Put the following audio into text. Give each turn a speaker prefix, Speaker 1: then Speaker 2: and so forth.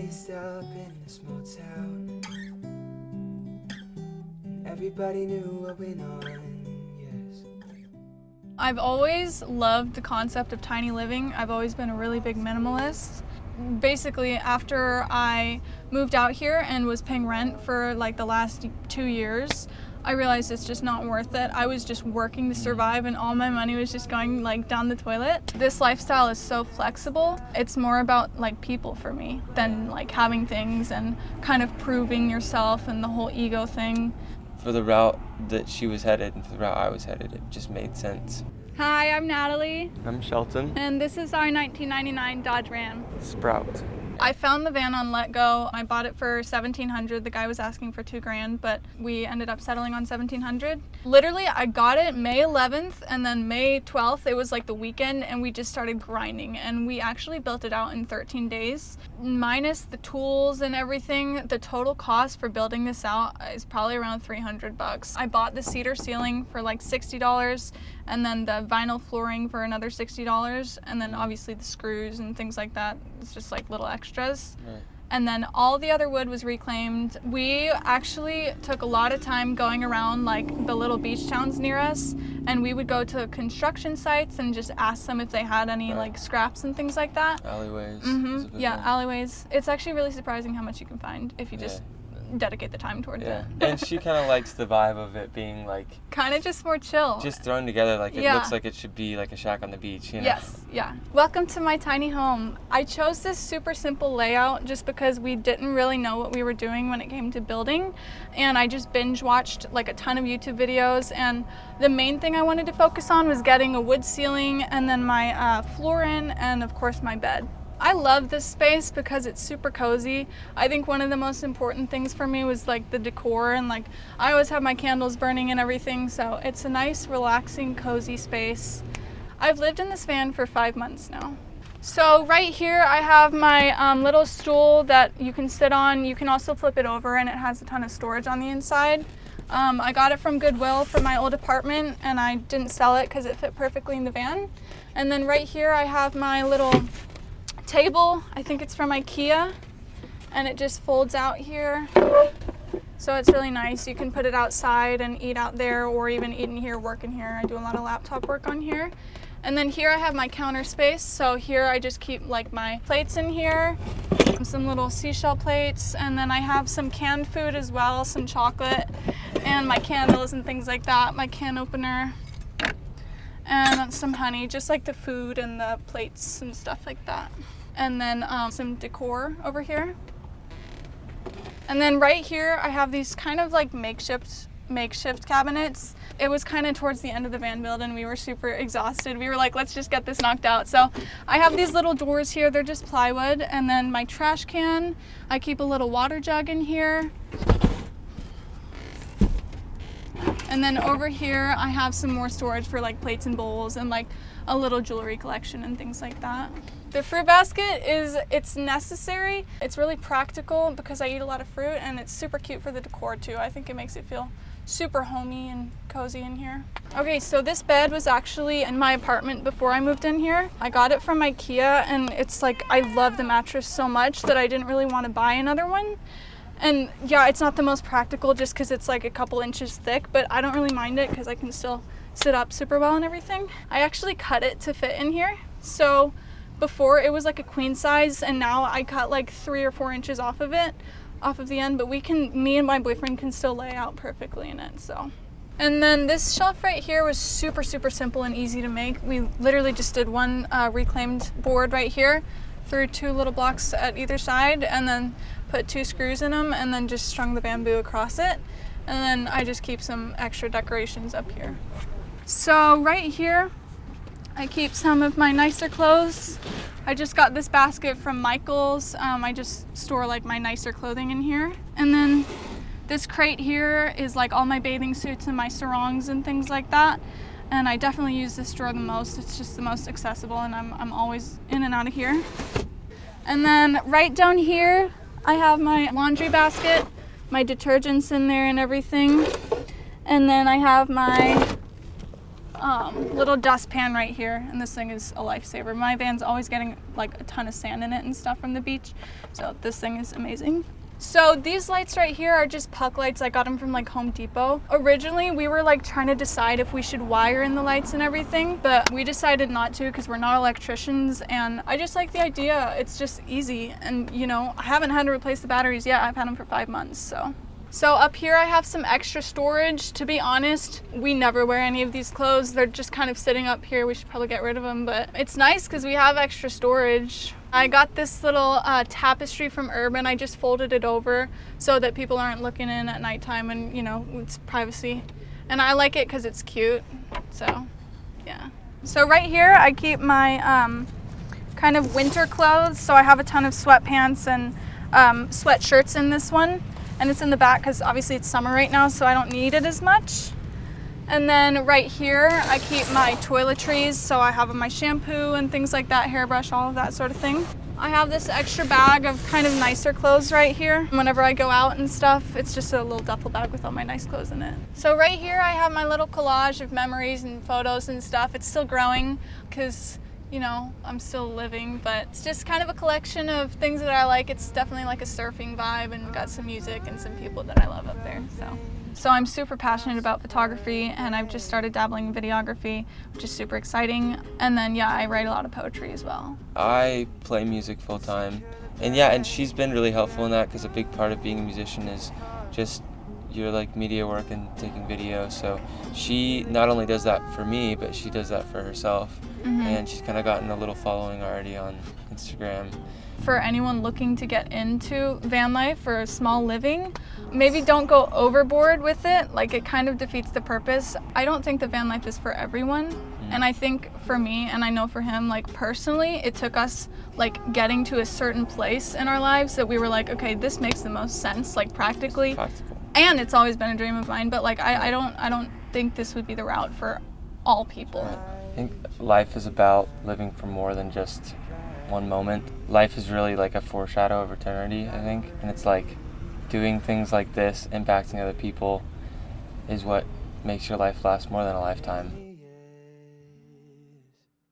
Speaker 1: raised up in a small town. Everybody knew what went on, yes.
Speaker 2: I've always loved the concept of tiny living. I've always been a really big minimalist. Basically, after I moved out here and was paying rent for like the last 2 years, I realized it's just not worth it. I was just working to survive and all my money was just going like down the toilet. This lifestyle is so flexible. It's more about like people for me than like having things and kind of proving yourself and the whole ego thing.
Speaker 3: For the route that she was headed and for the route I was headed, it just made sense.
Speaker 2: Hi, I'm Natalie.
Speaker 3: I'm Shelton.
Speaker 2: And this is our 1999 Dodge Ram.
Speaker 3: Sprout.
Speaker 2: I found the van on Let Go. I bought it for $1,700. The guy was asking for $2,000, but we ended up settling on $1,700. Literally, I got it May 11th, and then May 12th, it was like the weekend, and we just started grinding, and we actually built it out in 13 days. Minus the tools and everything, the total cost for building this out is probably around $300. I bought the cedar ceiling for like $60, and then the vinyl flooring for another $60, and then obviously the screws and things like that. It's just like little extras.
Speaker 3: Right.
Speaker 2: And then all the other wood was reclaimed. We actually took a lot of time going around like the little beach towns near us, and we would go to construction sites and just ask them if they had any like scraps and things like that.
Speaker 3: Alleyways.
Speaker 2: Yeah, alleyways. It's actually really surprising how much you can find if you just dedicate the time towards it.
Speaker 3: And she kind of likes the vibe of it being like
Speaker 2: kind of just more chill.
Speaker 3: just thrown together, like it looks like it should be like a shack on the beach, you know?
Speaker 2: Yes, yeah. Welcome to my tiny home. I chose this super simple layout just because we didn't really know what we were doing when it came to building, and I just binge watched like a ton of YouTube videos, and the main thing I wanted to focus on was getting a wood ceiling and then my floor in, and of course my bed. I love this space because it's super cozy. I think one of the most important things for me was like the decor, and like I always have my candles burning and everything, so it's a nice, relaxing, cozy space. I've lived in this van for 5 months now. So right here I have my little stool that you can sit on. You can also flip it over and it has a ton of storage on the inside. I got it from Goodwill from my old apartment, and I didn't sell it because it fit perfectly in the van. And then right here I have my little table. I think it's from IKEA, and it just folds out here, so it's really nice. You can put it outside and eat out there, or even eat in here, work in here. I do a lot of laptop work on here. And then here I have my counter space, so here I just keep like my plates in here, some little seashell plates, and then I have some canned food as well, some chocolate, and my candles and things like that, my can opener, and some honey, just like the food and the plates and stuff like that. And then some decor over here. And then right here I have these kind of like makeshift cabinets. It was kind of towards the end of the van build and we were super exhausted. We were like, let's just get this knocked out. So I have these little doors here, they're just plywood, and then my trash can. I keep a little water jug in here. And then over here I have some more storage for like plates and bowls and like a little jewelry collection and things like that. The fruit basket it's necessary. It's really practical because I eat a lot of fruit, and it's super cute for the decor too. I think it makes it feel super homey and cozy in here. Okay, so this bed was actually in my apartment before I moved in here. I got it from IKEA, and it's like I love the mattress so much that I didn't really want to buy another one. And yeah, it's not the most practical just because it's like a couple inches thick, but I don't really mind it because I can still sit up super well and everything. I actually cut it to fit in here. So before it was like a queen size, and now I cut like 3 or 4 inches off of the end, but me and my boyfriend can still lay out perfectly in it, so. And then this shelf right here was super, super simple and easy to make. We literally just did one reclaimed board right here, threw 2 little blocks at either side, and then put 2 screws in them, and then just strung the bamboo across it. And then I just keep some extra decorations up here. So right here, I keep some of my nicer clothes. I just got this basket from Michael's. I just store like my nicer clothing in here. And then this crate here is like all my bathing suits and my sarongs and things like that. And I definitely use this drawer the most. It's just the most accessible, and I'm always in and out of here. And then right down here, I have my laundry basket, my detergents in there and everything. And then I have my little dustpan right here, and this thing is a lifesaver. My van's always getting like a ton of sand in it and stuff from the beach, so this thing is amazing. So these lights right here are just puck lights. I got them from like Home Depot. Originally, we were like trying to decide if we should wire in the lights and everything, but we decided not to because we're not electricians, and I just like the idea. It's just easy, and you know, I haven't had to replace the batteries yet. I've had them for 5 months, so. So up here I have some extra storage. To be honest, we never wear any of these clothes. They're just kind of sitting up here. We should probably get rid of them, but it's nice because we have extra storage. I got this little tapestry from Urban. I just folded it over so that people aren't looking in at nighttime, and you know, it's privacy. And I like it because it's cute, so yeah. So right here I keep my kind of winter clothes. So I have a ton of sweatpants and sweatshirts in this one. And it's in the back because obviously it's summer right now, so I don't need it as much. And then right here, I keep my toiletries, so I have my shampoo and things like that, hairbrush, all of that sort of thing. I have this extra bag of kind of nicer clothes right here. Whenever I go out and stuff, it's just a little duffel bag with all my nice clothes in it. So right here, I have my little collage of memories and photos and stuff. It's still growing because, you know, I'm still living, but it's just kind of a collection of things that I like. It's definitely like a surfing vibe, and got some music and some people that I love up there. So I'm super passionate about photography, and I've just started dabbling in videography, which is super exciting. And then yeah, I write a lot of poetry as well.
Speaker 3: I play music full time, and yeah, and she's been really helpful in that because a big part of being a musician is just your like media work and taking video. So she not only does that for me, but she does that for herself. And she's kind of gotten a little following already on Instagram.
Speaker 2: For anyone looking to get into van life or a small living, maybe don't go overboard with it. Like, it kind of defeats the purpose. I don't think the van life is for everyone. And I think for me, and I know for him, like personally, it took us like getting to a certain place in our lives that we were like, okay, this makes the most sense, like practical. And it's always been a dream of mine, but like I don't think this would be the route for all people.
Speaker 3: I think life is about living for more than just one moment. Life is really like a foreshadow of eternity, I think. And it's like doing things like this, impacting other people, is what makes your life last more than a lifetime.